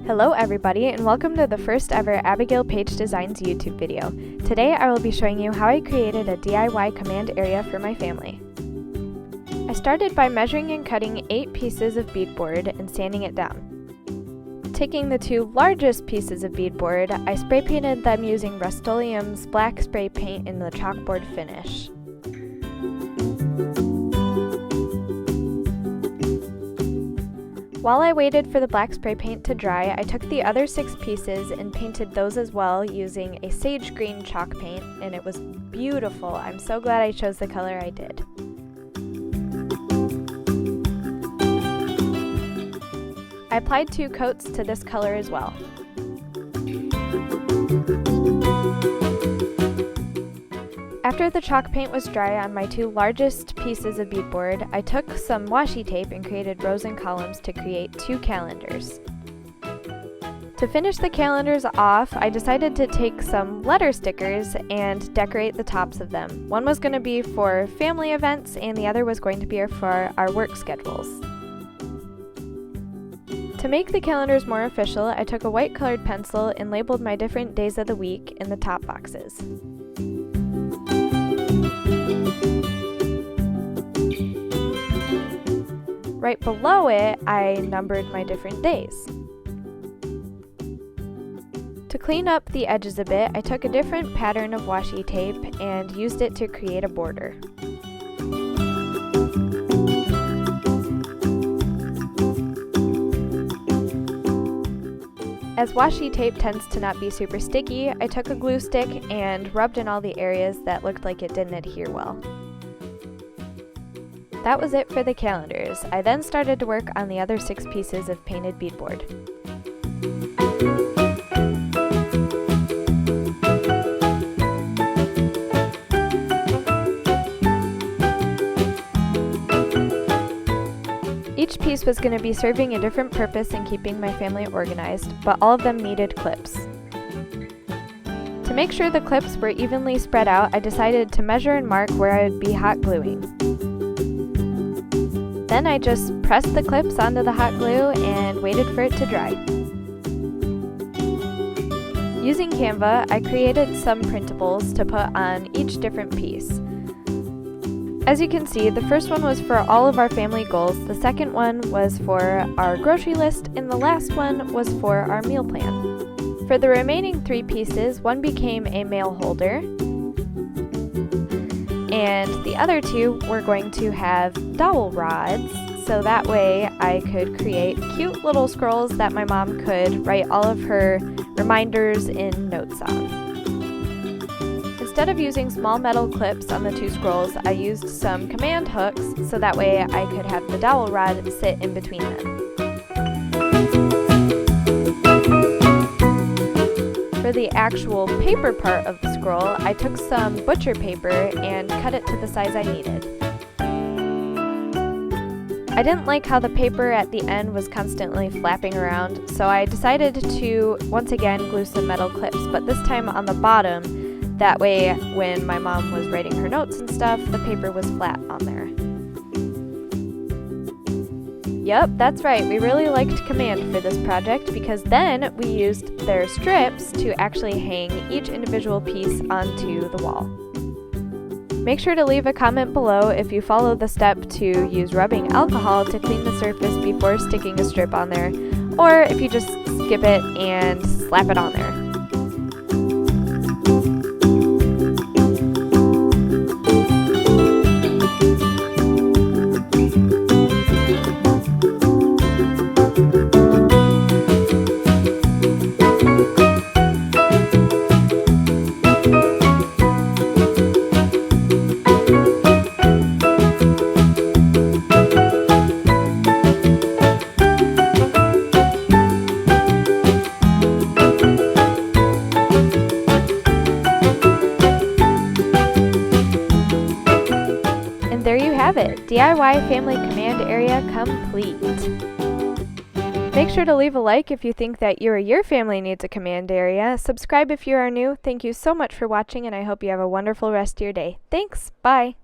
Hello everybody, and welcome to the first ever Abigail Page Designs YouTube video. Today I will be showing you how I created a DIY command area for my family. I started by measuring and cutting 8 pieces of beadboard and sanding it down. Taking the 2 largest pieces of beadboard, I spray painted them using Rust-Oleum's black spray paint in the chalkboard finish. While I waited for the black spray paint to dry, I took the other 6 pieces and painted those as well using a sage green chalk paint, and it was beautiful. I'm so glad I chose the color I did. I applied 2 coats to this color as well. After the chalk paint was dry on my 2 largest pieces of beadboard, I took some washi tape and created rows and columns to create 2 calendars. To finish the calendars off, I decided to take some letter stickers and decorate the tops of them. One was going to be for family events and the other was going to be for our work schedules. To make the calendars more official, I took a white colored pencil and labeled my different days of the week in the top boxes. Right below it, I numbered my different days. To clean up the edges a bit, I took a different pattern of washi tape and used it to create a border. As washi tape tends to not be super sticky, I took a glue stick and rubbed in all the areas that looked like it didn't adhere well. That was it for the calendars. I then started to work on the other 6 pieces of painted beadboard. Each piece was going to be serving a different purpose and keeping my family organized, but all of them needed clips. To make sure the clips were evenly spread out, I decided to measure and mark where I would be hot gluing. Then I just pressed the clips onto the hot glue and waited for it to dry. Using Canva, I created some printables to put on each different piece. As you can see, the first one was for all of our family goals, the second one was for our grocery list, and the last one was for our meal plan. For the remaining 3 pieces, one became a mail holder, and the other 2 were going to have dowel rods, so that way I could create cute little scrolls that my mom could write all of her reminders and notes on. Instead of using small metal clips on the 2 scrolls, I used some command hooks so that way I could have the dowel rod sit in between them. For the actual paper part of the scroll, I took some butcher paper and cut it to the size I needed. I didn't like how the paper at the end was constantly flapping around, so I decided to once again glue some metal clips, but this time on the bottom. That way, when my mom was writing her notes and stuff, the paper was flat on there. Yep, that's right, we really liked Command for this project because then we used their strips to actually hang each individual piece onto the wall. Make sure to leave a comment below if you follow the step to use rubbing alcohol to clean the surface before sticking a strip on there, or if you just skip it and slap it on there. There you have it, DIY family command area complete. Make sure to leave a like if you think that you or your family needs a command area. Subscribe if you are new. Thank you so much for watching and I hope you have a wonderful rest of your day. Thanks, bye!